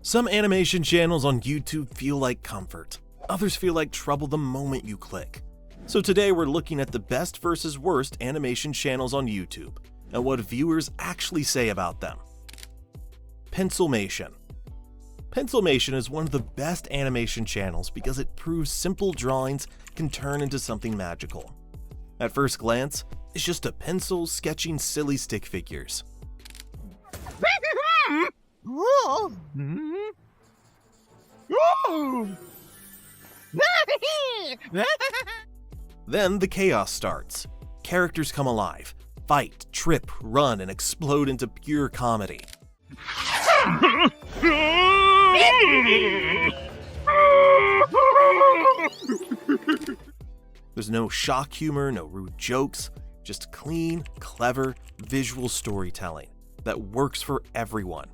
Some animation channels on YouTube feel like comfort. Others feel like trouble the moment you click. So today we're looking at the best versus worst animation channels on YouTube and what viewers actually say about them. Pencilmation. Pencilmation is one of the best animation channels because it proves simple drawings can turn into something magical. At first glance, it's just a pencil sketching silly stick figures. Then the chaos starts. Characters come alive, fight, trip, run, and explode into pure comedy. There's no shock humor, no rude jokes, just clean, clever, visual storytelling that works for everyone.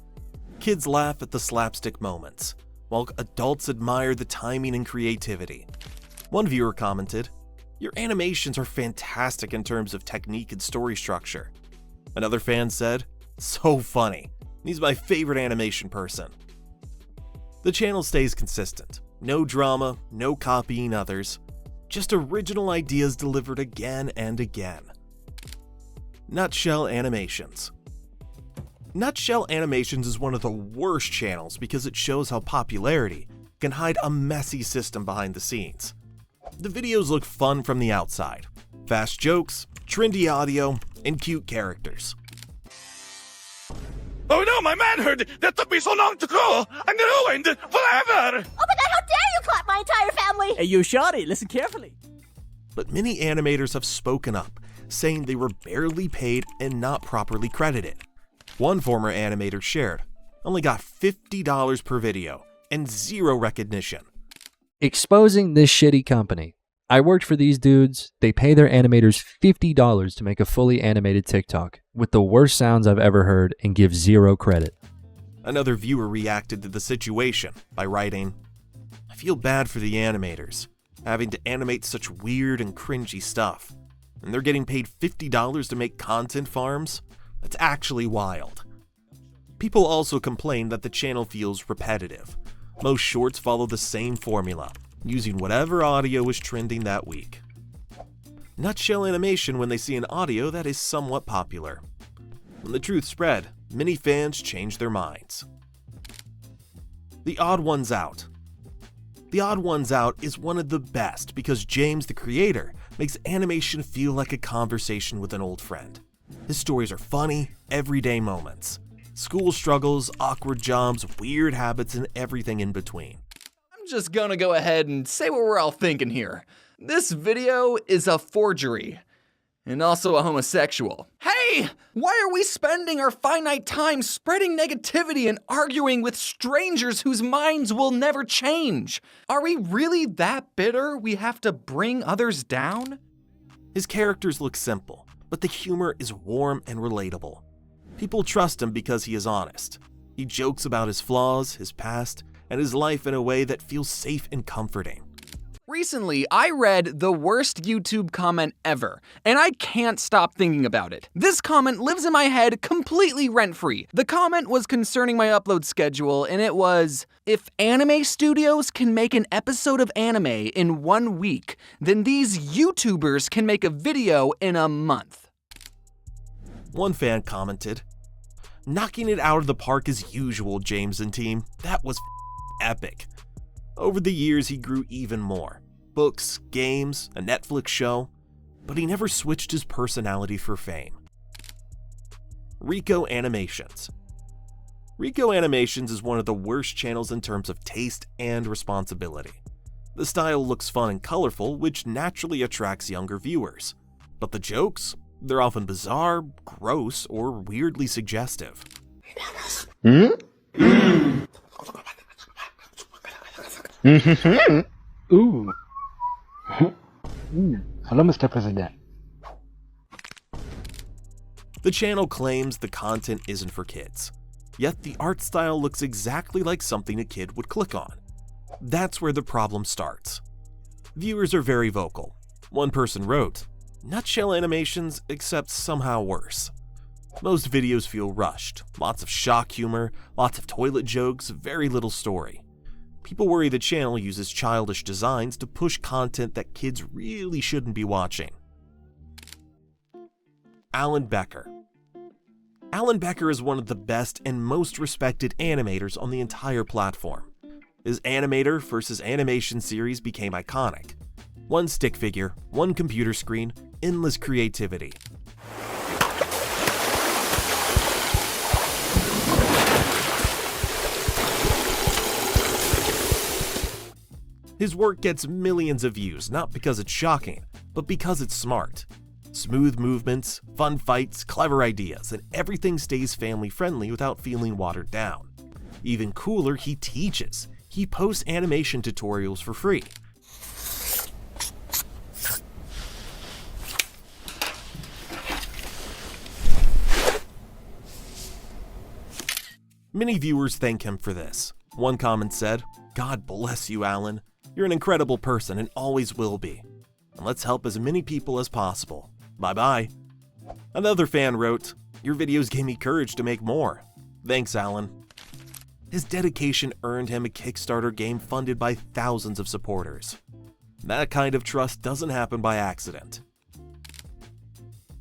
Kids laugh at the slapstick moments, while adults admire the timing and creativity. One viewer commented, "Your animations are fantastic in terms of technique and story structure." Another fan said, "So funny. He's my favorite animation person." The channel stays consistent. No drama, no copying others, just original ideas delivered again and again. Nutshell Animations. Nutshell Animations is one of the worst channels because it shows how popularity can hide a messy system behind the scenes. The videos look fun from the outside. Fast jokes, trendy audio, and cute characters. Oh no, my manhood! That took me so long to grow! I'm ruined forever! Oh my god, how dare you clap my entire family! Hey, you shawty, listen carefully. But many animators have spoken up, saying they were barely paid and not properly credited. One former animator shared, only got $50 per video and zero recognition. Exposing this shitty company. I worked for these dudes. They pay their animators $50 to make a fully animated TikTok with the worst sounds I've ever heard and give zero credit. Another viewer reacted to the situation by writing, "I feel bad for the animators, having to animate such weird and cringy stuff. And they're getting paid $50 to make content farms? That's actually wild." People also complain that the channel feels repetitive. Most shorts follow the same formula, using whatever audio is trending that week. Nutshell Animation when they see an audio that is somewhat popular. When the truth spread, many fans change their minds. The Odd Ones Out. The Odd Ones Out is one of the best because James, the creator, makes animation feel like a conversation with an old friend. His stories are funny, everyday moments. School struggles, awkward jobs, weird habits, and everything in between. I'm just gonna go ahead and say what we're all thinking here. This video is a forgery. And also a homosexual. Hey! Why are we spending our finite time spreading negativity and arguing with strangers whose minds will never change? Are we really that bitter we have to bring others down? His characters look simple, but the humor is warm and relatable. People trust him because he is honest. He jokes about his flaws, his past, and his life in a way that feels safe and comforting. Recently, I read the worst YouTube comment ever, and I can't stop thinking about it. This comment lives in my head completely rent-free. The comment was concerning my upload schedule, and it was, "If anime studios can make an episode of anime in 1 week, then these YouTubers can make a video in a month." One fan commented, "Knocking it out of the park as usual, James and team. That was epic." Over the years, he grew even more. Books, games, a Netflix show, but he never switched his personality for fame. Rico Animations. Rico Animations is one of the worst channels in terms of taste and responsibility. The style looks fun and colorful, which naturally attracts younger viewers. But the jokes? They're often bizarre, gross, or weirdly suggestive. Ooh. Hello, Mr. President. The channel claims the content isn't for kids, yet the art style looks exactly like something a kid would click on. That's where the problem starts. Viewers are very vocal. One person wrote, "Nutshell Animations, except somehow worse." Most videos feel rushed, lots of shock humor, lots of toilet jokes, very little story. People worry the channel uses childish designs to push content that kids really shouldn't be watching. Alan Becker. Alan Becker is one of the best and most respected animators on the entire platform. His animator versus animation series became iconic. One stick figure, one computer screen, endless creativity. His work gets millions of views, not because it's shocking, but because it's smart. Smooth movements, fun fights, clever ideas, and everything stays family-friendly without feeling watered down. Even cooler, he teaches. He posts animation tutorials for free. Many viewers thank him for this. One comment said, "God bless you, Alan. You're an incredible person and always will be. And let's help as many people as possible. Bye-bye." Another fan wrote, "Your videos gave me courage to make more. Thanks, Alan." His dedication earned him a Kickstarter game funded by thousands of supporters. That kind of trust doesn't happen by accident.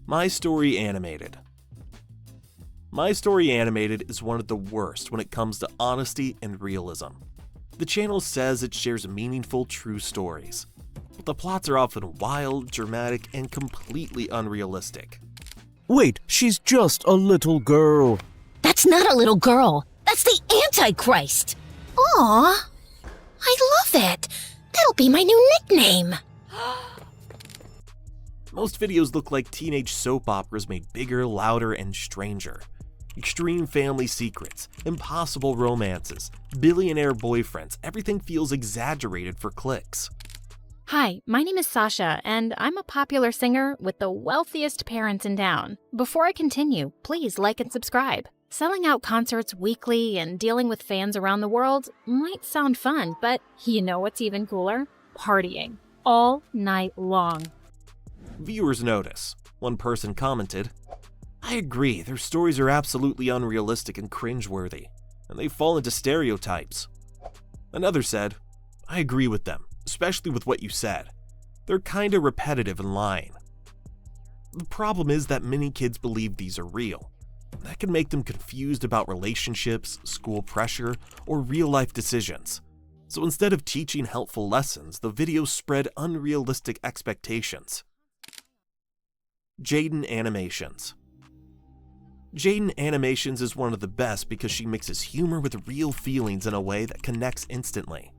My Story Animated. My Story Animated is one of the worst when it comes to honesty and realism. The channel says it shares meaningful, true stories, but the plots are often wild, dramatic, and completely unrealistic. Wait, she's just a little girl. That's not a little girl. That's the Antichrist. Aw, I love it. That'll be my new nickname. Most videos look like teenage soap operas made bigger, louder, and stranger. Extreme family secrets, impossible romances, billionaire boyfriends, everything feels exaggerated for clicks. Hi, my name is Sasha, and I'm a popular singer with the wealthiest parents in town. Before I continue, please like and subscribe. Selling out concerts weekly and dealing with fans around the world might sound fun, but you know what's even cooler? Partying. All night long. Viewers notice. One person commented, "I agree, their stories are absolutely unrealistic and cringeworthy, and they fall into stereotypes." Another said, "I agree with them, especially with what you said. They're kinda repetitive and lying." The problem is that many kids believe these are real. That can make them confused about relationships, school pressure, or real-life decisions. So instead of teaching helpful lessons, the videos spread unrealistic expectations. Jaden Animations. Jaden Animations is one of the best because she mixes humor with real feelings in a way that connects instantly.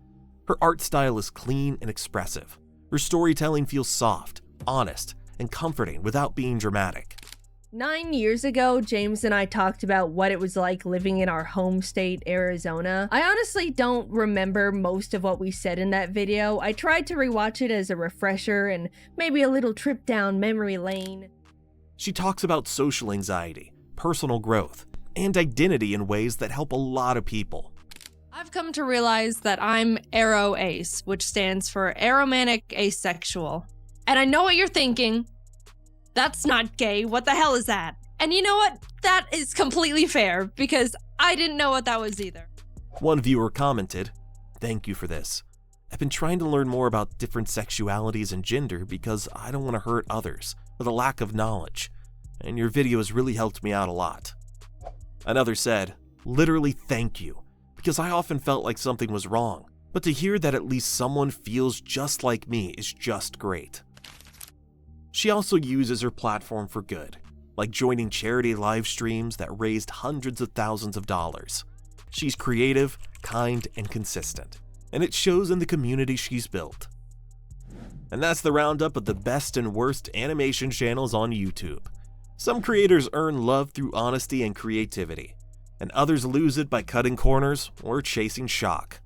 Her art style is clean and expressive. Her storytelling feels soft, honest, and comforting without being dramatic. 9 years ago, James and I talked about what it was like living in our home state, Arizona. I honestly don't remember most of what we said in that video. I tried to rewatch it as a refresher and maybe a little trip down memory lane. She talks about social anxiety, personal growth, and identity in ways that help a lot of people. I've come to realize that I'm ARO-ACE, which stands for Aromantic Asexual. And I know what you're thinking. That's not gay. What the hell is that? And you know what? That is completely fair, because I didn't know what that was either. One viewer commented, "Thank you for this. I've been trying to learn more about different sexualities and gender because I don't want to hurt others with a lack of knowledge, and your video has really helped me out a lot." Another said, "Literally thank you, because I often felt like something was wrong, but to hear that at least someone feels just like me is just great." She also uses her platform for good, like joining charity live streams that raised hundreds of thousands of dollars. She's creative, kind, and consistent, and it shows in the community she's built. And that's the roundup of the best and worst animation channels on YouTube. Some creators earn love through honesty and creativity, and others lose it by cutting corners or chasing shock.